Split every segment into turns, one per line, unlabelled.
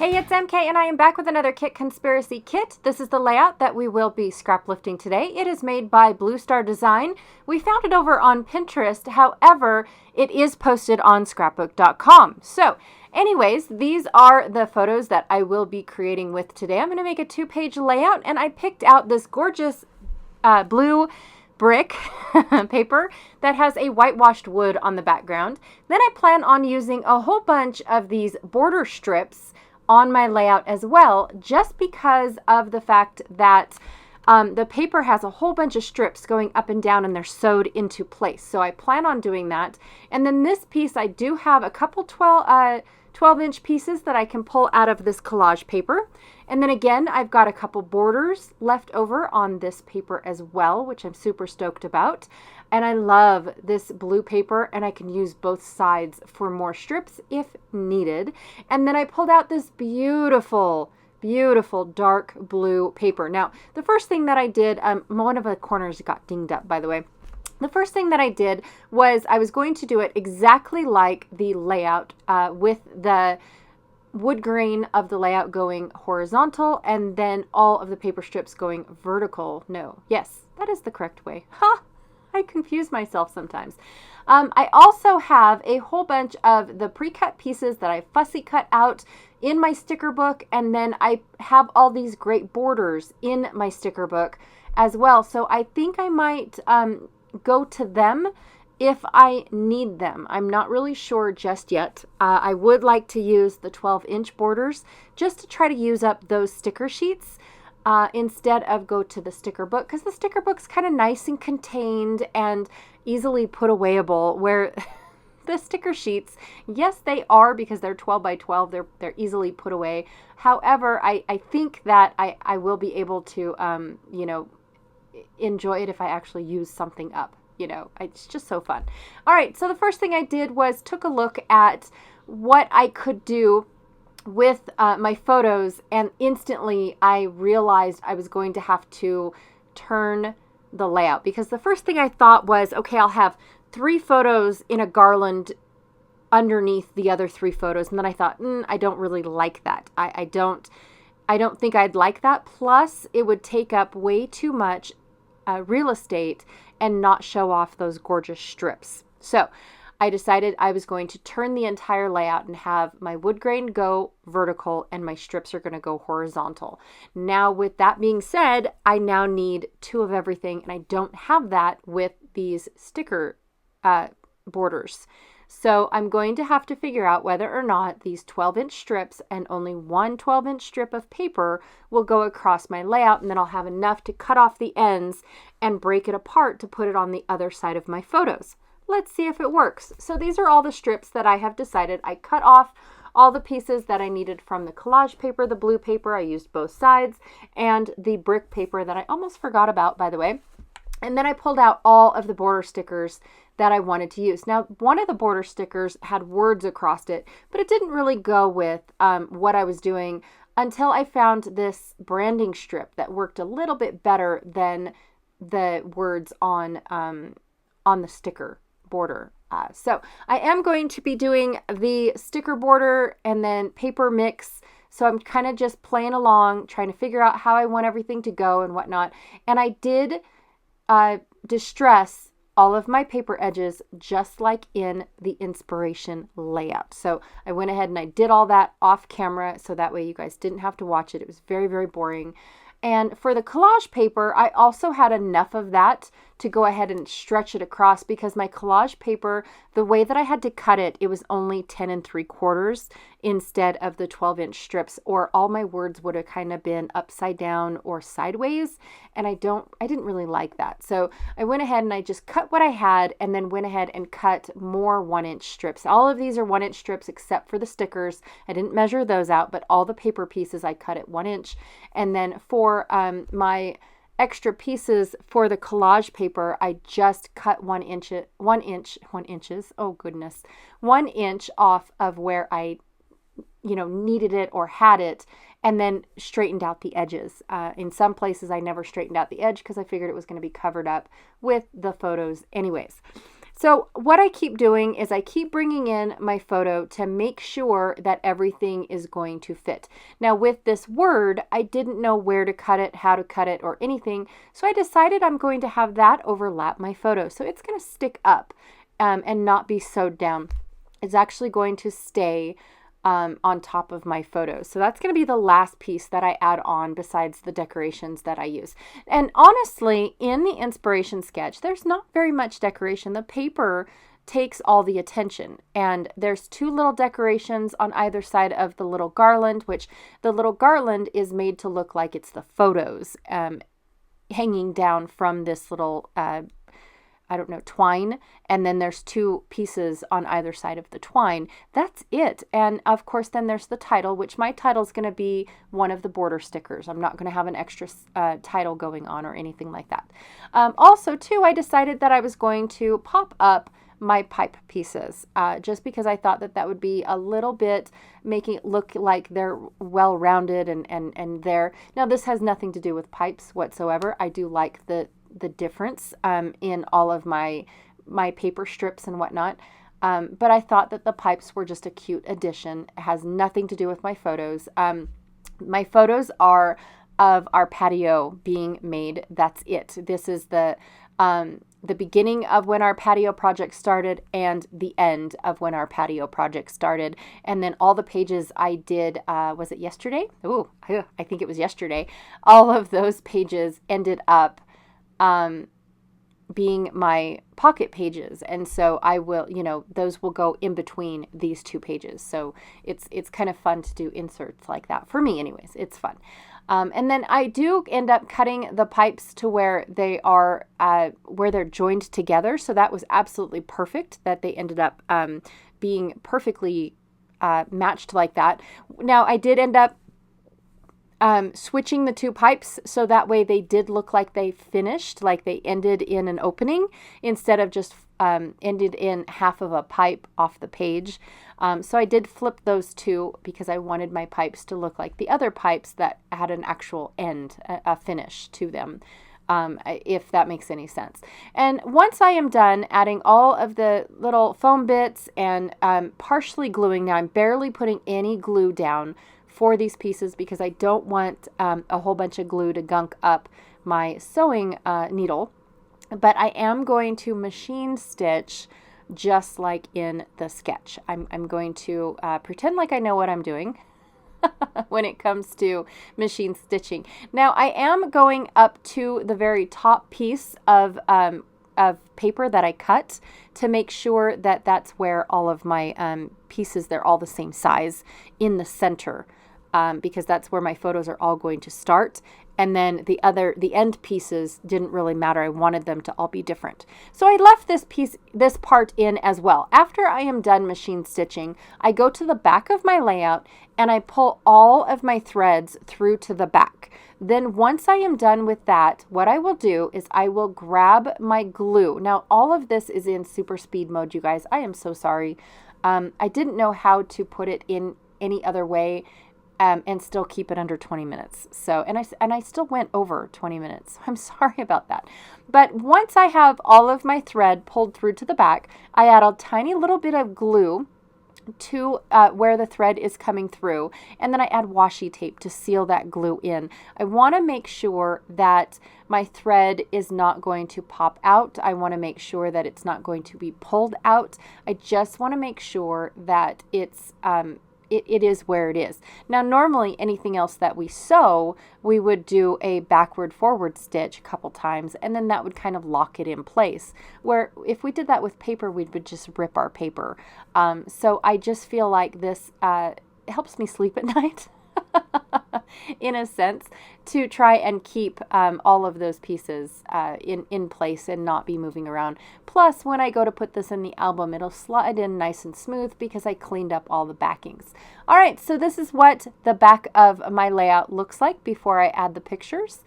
Hey, it's MK and I am back with another Kit Conspiracy kit. This is the layout that we will be scrap lifting today. It is made by BlueStarDesign. We found it over on Pinterest. However, it is posted on scrapbook.com. So anyways, these are the photos that I will be creating with today. I'm going to make a 2-page layout, and I picked out this gorgeous blue brick paper that has a whitewashed wood on the background. Then I plan on using a whole bunch of these border strips on my layout as well, just because of the fact that the paper has a whole bunch of strips going up and down and they're sewed into place. So I plan on doing that. And then this piece, I do have a couple 12-inch pieces that I can pull out of this collage paper. And then again, I've got a couple borders left over on this paper as well, which I'm super stoked about. And I love this blue paper, and I can use both sides for more strips if needed. And then I pulled out this beautiful, beautiful dark blue paper. Now, the first thing that I did, one of the corners got dinged up, by the way. The first thing that I did was I was going to do it exactly like the layout with the wood grain of the layout going horizontal and then all of the paper strips going vertical. No, yes, that is the correct way. Ha! I confuse myself sometimes. I also have a whole bunch of the pre-cut pieces that I fussy cut out in my sticker book, and then I have all these great borders in my sticker book as well. So I think I might go to them if I need them. I'm not really sure just yet. I would like to use the 12-inch borders just to try to use up those sticker sheets instead of go to the sticker book, because the sticker book's kind of nice and contained and easily put awayable, where the sticker sheets, yes, they are, because they're 12 by 12, they're easily put away. However, I think that I will be able to you know, enjoy it if I actually use something up. You know, it's just so fun. All right, so the first thing I did was took a look at what I could do with my photos, and instantly I realized I was going to have to turn the layout, because the first thing I thought was, okay, I'll have 3 photos in a garland underneath the other 3 photos, and then I thought, I don't really like that. I don't think I'd like that. Plus, it would take up way too much real estate and not show off those gorgeous strips. So I decided I was going to turn the entire layout and have my wood grain go vertical and my strips are going to go horizontal. Now, with that being said, I now need 2 of everything, and I don't have that with these sticker borders. So I'm going to have to figure out whether or not these 12-inch strips and only one 12-inch strip of paper will go across my layout, and then I'll have enough to cut off the ends and break it apart to put it on the other side of my photos. Let's see if it works. So these are all the strips that I have decided. I cut off all the pieces that I needed from the collage paper, the blue paper, I used both sides, and the brick paper that I almost forgot about, by the way. And then I pulled out all of the border stickers that I wanted to use. Now, one of the border stickers had words across it, but it didn't really go with what I was doing until I found this branding strip that worked a little bit better than the words on the sticker border. So I am going to be doing the sticker border and then paper mix. So I'm kind of just playing along, trying to figure out how I want everything to go and whatnot. And I did distress all of my paper edges just like in the inspiration layout. So I went ahead and I did all that off camera, so that way you guys didn't have to watch it. It was very, very boring. And for the collage paper, I also had enough of that to go ahead and stretch it across, because my collage paper, the way that I had to cut it, it was only 10 3/4 instead of the 12-inch strips, or all my words would have kind of been upside down or sideways, and I didn't really like that. So I went ahead and I just cut what I had, and then went ahead and cut more 1-inch strips. All of these are 1-inch strips except for the stickers. I didn't measure those out, but all the paper pieces I cut at 1 inch. And then for my extra pieces for the collage paper, I just cut 1 inch, oh goodness, 1 inch off of where I, needed it or had it, and then straightened out the edges. In some places I never straightened out the edge because I figured it was going to be covered up with the photos anyways. So what I keep doing is I keep bringing in my photo to make sure that everything is going to fit. Now with this word, I didn't know where to cut it, how to cut it, or anything. So I decided I'm going to have that overlap my photo. So it's going to stick up and not be sewed down. It's actually going to stay on top of my photos. So that's going to be the last piece that I add on besides the decorations that I use. And honestly, in the inspiration sketch, there's not very much decoration. The paper takes all the attention, and there's two little decorations on either side of the little garland, which the little garland is made to look like it's the photos hanging down from this little twine, and then there's two pieces on either side of the twine. That's it. And of course, then there's the title, which my title is going to be one of the border stickers. I'm not going to have an extra title going on or anything like that. Also, too, I decided that I was going to pop up my pipe pieces, just because I thought that that would be a little bit making it look like they're well-rounded and there. Now, this has nothing to do with pipes whatsoever. I do like the difference in all of my paper strips and whatnot. But I thought that the pipes were just a cute addition. It has nothing to do with my photos. My photos are of our patio being made. That's it. This is the beginning of when our patio project started and the end of when our patio project started. And then all the pages I did, was it yesterday? Ooh, I think it was yesterday. All of those pages ended up being my pocket pages. And so I will, those will go in between these two pages. So it's kind of fun to do inserts like that. For me anyways, it's fun. And then I do end up cutting the pipes to where they are, where they're joined together. So that was absolutely perfect that they ended up being perfectly matched like that. Now I did end up switching the two pipes so that way they did look like they finished, like they ended in an opening instead of just ended in half of a pipe off the page. So I did flip those two because I wanted my pipes to look like the other pipes that had an actual end, a finish to them, if that makes any sense. And once I am done adding all of the little foam bits and partially gluing, now I'm barely putting any glue down for these pieces because I don't want a whole bunch of glue to gunk up my sewing needle, but I am going to machine stitch just like in the sketch. I'm going to pretend like I know what I'm doing when it comes to machine stitching. Now I am going up to the very top piece of paper that I cut to make sure that that's where all of my pieces, they're all the same size in the center. Because that's where my photos are all going to start. And then the end pieces didn't really matter. I wanted them to all be different. So I left this part in as well. After I am done machine stitching, I go to the back of my layout and I pull all of my threads through to the back. Then once I am done with that, what I will do is I will grab my glue. Now all of this is in super speed mode, you guys. I am so sorry. I didn't know how to put it in any other way. And still keep it under 20 minutes. So, and I still went over 20 minutes. I'm sorry about that. But once I have all of my thread pulled through to the back, I add a tiny little bit of glue to where the thread is coming through. And then I add washi tape to seal that glue in. I want to make sure that my thread is not going to pop out. I want to make sure that it's not going to be pulled out. I just want to make sure that it's it is where it is. Now, normally anything else that we sew, we would do a backward forward stitch a couple times, and then that would kind of lock it in place. Where if we did that with paper, we would just rip our paper. So I just feel like this helps me sleep at night. In a sense, to try and keep all of those pieces in place and not be moving around. Plus, when I go to put this in the album, it'll slide in nice and smooth because I cleaned up all the backings. All right, so this is what the back of my layout looks like before I add the pictures.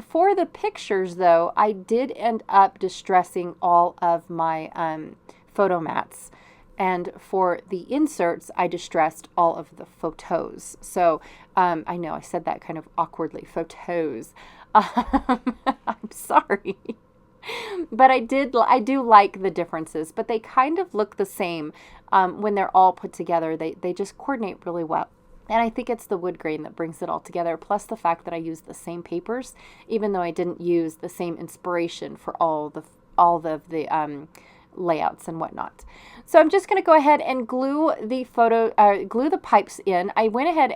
For the pictures, though, I did end up distressing all of my photo mats. And for the inserts, I distressed all of the photos. So I know I said that kind of awkwardly, photos. I'm sorry. But I do like the differences, but they kind of look the same when they're all put together. They just coordinate really well. And I think it's the wood grain that brings it all together, plus the fact that I use the same papers, even though I didn't use the same inspiration for all the layouts and whatnot. So I'm just going to go ahead and glue the pipes in. I went ahead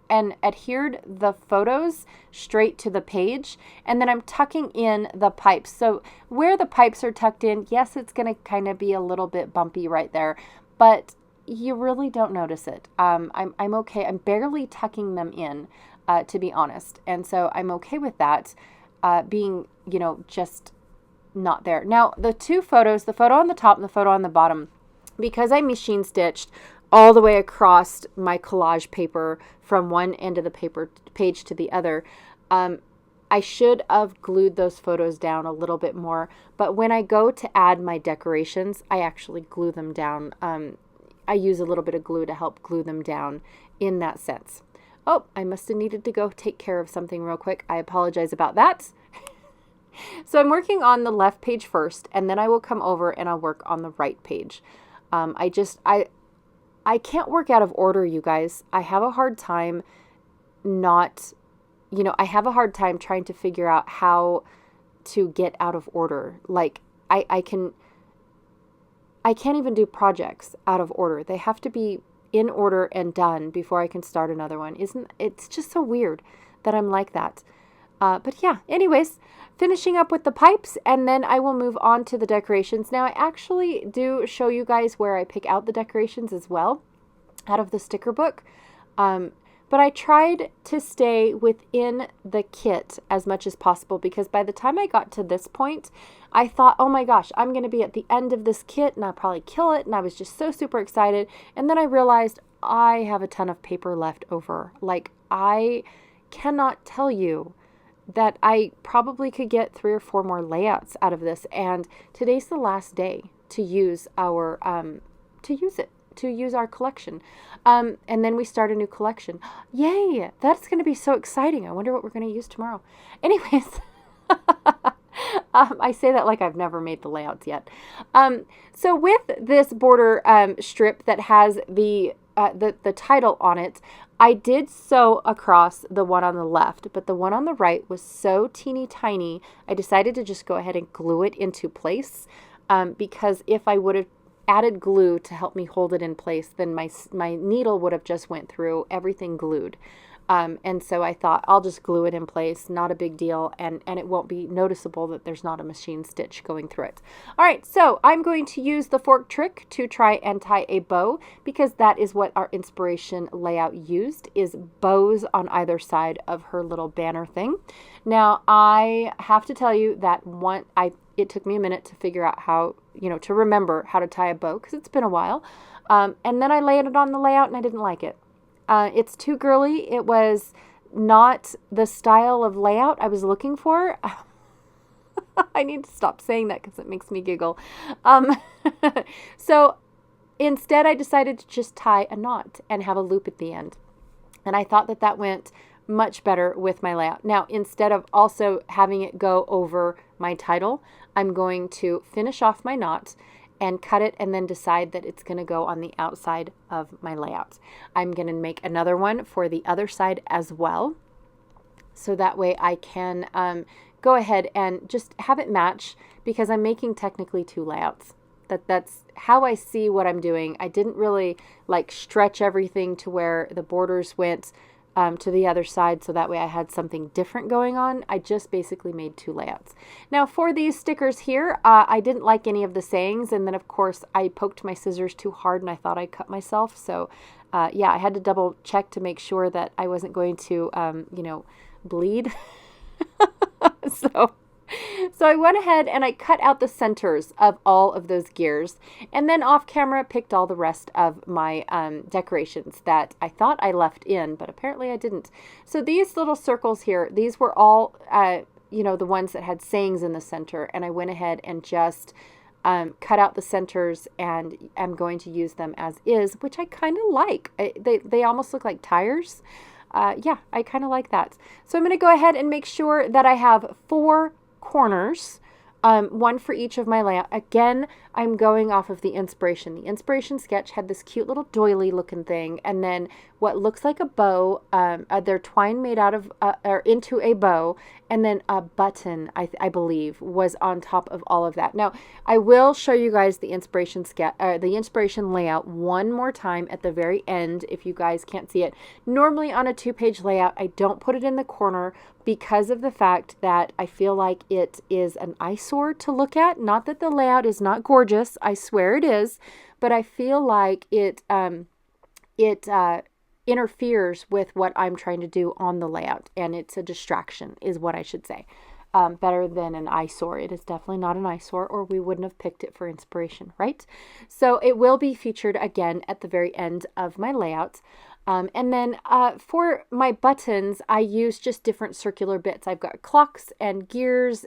and adhered the photos straight to the page, and then I'm tucking in the pipes. So where the pipes are tucked in, yes, it's going to kind of be a little bit bumpy right there, but you really don't notice it. I'm okay. I'm barely tucking them in, to be honest, and so I'm okay with that being, just not there. Now, the two photos, the photo on the top and the photo on the bottom, because I machine stitched all the way across my collage paper from one end of the page to the other, I should have glued those photos down a little bit more, but when I go to add my decorations, I actually glue them down. I use a little bit of glue to help glue them down in that sense. Oh, I must have needed to go take care of something real quick. I apologize about that. So I'm working on the left page first, and then I will come over and I'll work on the right page. I can't work out of order, you guys. I have a hard time I have a hard time trying to figure out how to get out of order. Like I can't even do projects out of order. They have to be in order and done before I can start another one. It's just so weird that I'm like that. But yeah, anyways, finishing up with the pipes, and then I will move on to the decorations. Now, I actually do show you guys where I pick out the decorations as well out of the sticker book. But I tried to stay within the kit as much as possible, because by the time I got to this point, I thought, oh my gosh, I'm going to be at the end of this kit and I'll probably kill it. And I was just so super excited. And then I realized I have a ton of paper left over. Like, I cannot tell you that I probably could get 3 or 4 more layouts out of this. And today's the last day to use our, to use our collection. And then we start a new collection. Yay! That's going to be so exciting. I wonder what we're going to use tomorrow. Anyways, I say that like I've never made the layouts yet. So with this border strip that has the title on it, I did sew across the one on the left, but the one on the right was so teeny tiny, I decided to just go ahead and glue it into place, because if I would have added glue to help me hold it in place, then my needle would have just went through everything glued. And so I thought I'll just glue it in place, not a big deal, and it won't be noticeable that there's not a machine stitch going through it. All right, so I'm going to use the fork trick to try and tie a bow, because that is what our inspiration layout used, is bows on either side of her little banner thing. Now, I have to tell you that it took me a minute to figure out how, to remember how to tie a bow, because it's been a while. And then I laid it on the layout and I didn't like it. It's too girly. It was not the style of layout I was looking for. I need to stop saying that because it makes me giggle. So instead, I decided to just tie a knot and have a loop at the end. And I thought that went much better with my layout. Now, instead of also having it go over my title, I'm going to finish off my knot and cut it, and then decide that it's going to go on the outside of my layout. I'm going to make another one for the other side as well, so that way I can go ahead and just have it match, because I'm making technically 2 layouts. That's how I see what I'm doing. I didn't really like stretch everything to where the borders went to the other side, so that way I had something different going on. I just basically made 2 layouts. Now for these stickers here, I didn't like any of the sayings, and then of course I poked my scissors too hard and I thought I cut myself. So yeah, I had to double check to make sure that I wasn't going to, bleed. So I went ahead and I cut out the centers of all of those gears, and then off camera picked all the rest of my decorations that I thought I left in, but apparently I didn't. So these little circles here, these were all, the ones that had sayings in the center, and I went ahead and just cut out the centers, and I'm going to use them as is, which I kind of like. They almost look like tires. Yeah, I kind of like that. So I'm going to go ahead and make sure that I have 4 corners one for each of my layout. Again, I'm going off of the inspiration. The inspiration sketch had this cute little doily looking thing, and then what looks like a bow, they're twine made out of, or into a bow, and then a button, I believe, was on top of all of that. Now, I will show you guys the inspiration sketch, the inspiration layout one more time at the very end if you guys can't see it. Normally on a 2-page layout, I don't put it in the corner because of the fact that I feel like it is an eyesore to look at. Not that the layout is not gorgeous, I swear it is, but I feel like it interferes with what I'm trying to do on the layout, and it's a distraction is what I should say. Better than an eyesore. It is definitely not an eyesore, or we wouldn't have picked it for inspiration, right? So it will be featured again at the very end of my layout. And then for my buttons, I use just different circular bits. I've got clocks and gears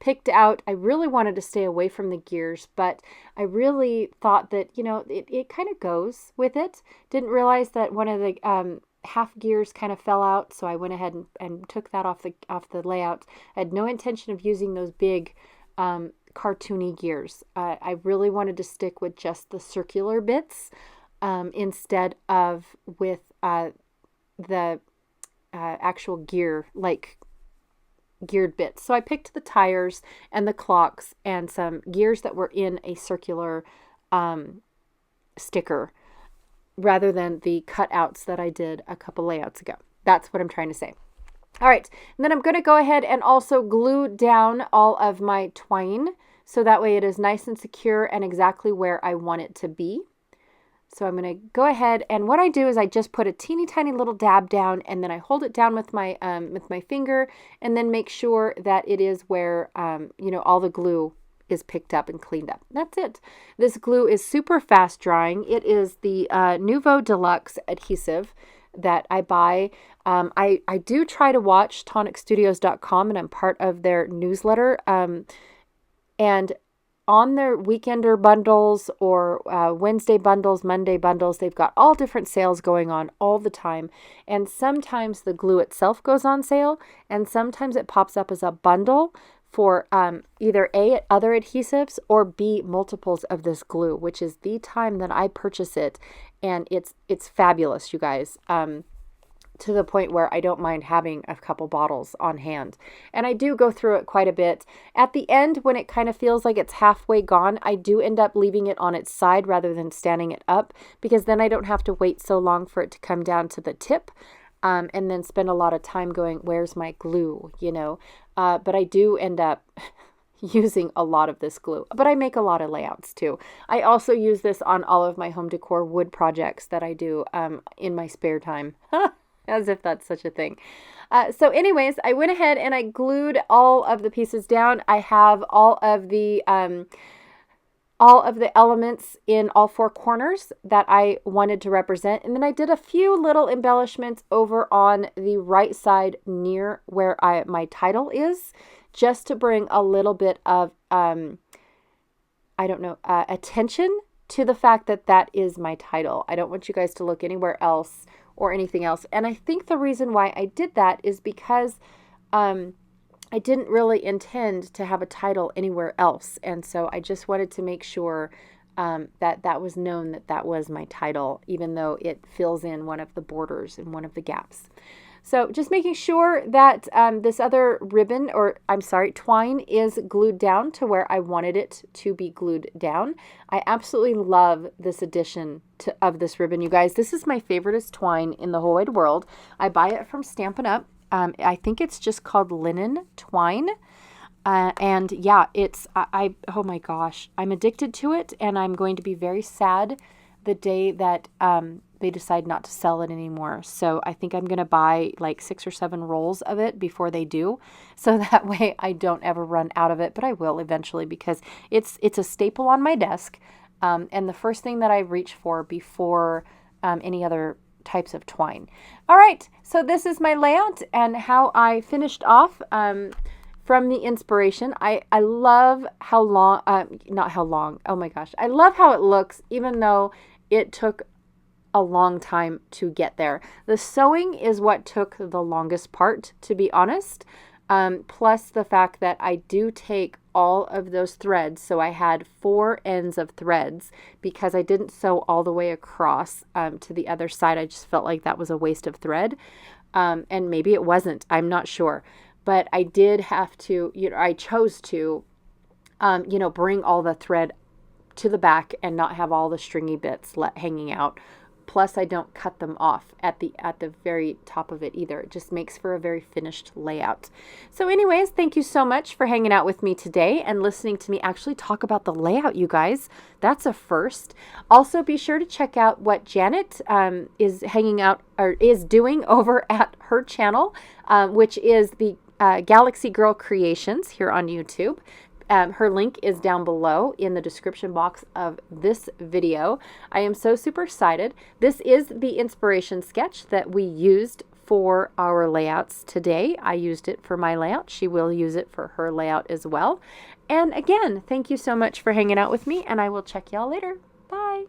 picked out. I really wanted to stay away from the gears, but I really thought that, you know, it kind of goes with it. Didn't realize that one of the half gears kind of fell out, so I went ahead and took that off the layout. I had no intention of using those big cartoony gears. I really wanted to stick with just the circular bits. Instead of with the actual gear, like geared bits. So I picked the tires and the clocks and some gears that were in a circular sticker rather than the cutouts that I did a couple layouts ago. That's what I'm trying to say. All right, and then I'm going to go ahead and also glue down all of my twine so that way it is nice and secure and exactly where I want it to be. So I'm going to go ahead, and what I do is I just put a teeny tiny little dab down, and then I hold it down with my finger, and then make sure that it is where you know, all the glue is picked up and cleaned up. That's it. This glue is super fast drying. It is the Nouveau Deluxe adhesive that I buy. I do try to watch tonicstudios.com, and I'm part of their newsletter. And on their weekender bundles or Wednesday bundles, Monday bundles, they've got all different sales going on all the time. And sometimes the glue itself goes on sale, and sometimes it pops up as a bundle for either A, other adhesives, or B, multiples of this glue, which is the time that I purchase it. And it's fabulous, you guys. To the point where I don't mind having a couple bottles on hand. And I do go through it quite a bit. At the end, when it kind of feels like it's halfway gone, I do end up leaving it on its side rather than standing it up, because then I don't have to wait so long for it to come down to the tip and then spend a lot of time going, where's my glue, you know? But I do end up using a lot of this glue, but I make a lot of layouts too. I also use this on all of my home decor wood projects that I do in my spare time. As if that's such a thing. So anyways, I went ahead and I glued all of the pieces down. I have all of the elements in all 4 corners that I wanted to represent. And then I did a few little embellishments over on the right side near where my title is, just to bring a little bit of, attention to the fact that that is my title. I don't want you guys to look anywhere else or anything else. And I think the reason why I did that is because I didn't really intend to have a title anywhere else. And so I just wanted to make sure that was known that that was my title, even though it fills in one of the borders and one of the gaps. So just making sure that this other ribbon, twine is glued down to where I wanted it to be glued down. I absolutely love this addition of this ribbon, you guys. This is my favoriteest twine in the whole wide world. I buy it from Stampin' Up. I think it's just called linen twine. And yeah, oh my gosh, I'm addicted to it, and I'm going to be very sad the day that they decide not to sell it anymore. So I think I'm going to buy like 6 or 7 rolls of it before they do. So that way I don't ever run out of it, but I will eventually, because it's a staple on my desk. And the first thing that I reach for before any other types of twine. All right. So this is my layout and how I finished off, from the inspiration. I love how long, not how long, oh my gosh. I love how it looks, even though it took a long time to get there. The sewing is what took the longest part, to be honest. plus the fact that I do take all of those threads. So I had 4 ends of threads because I didn't sew all the way across to the other side. I just felt like that was a waste of thread. And maybe it wasn't, I'm not sure. But I did have to, I chose to, bring all the thread to the back and not have all the stringy bits hanging out. Plus, I don't cut them off at the very top of it either. It just makes for a very finished layout. So anyways, thank you so much for hanging out with me today and listening to me actually talk about the layout, you guys. That's a first. Also, be sure to check out what Janet is hanging out or is doing over at her channel, which is the Galaxy Girl Creations here on YouTube. Her link is down below in the description box of this video. I am so super excited. This is the inspiration sketch that we used for our layouts today. I used it for my layout. She will use it for her layout as well. And again, thank you so much for hanging out with me, and I will check y'all later. Bye.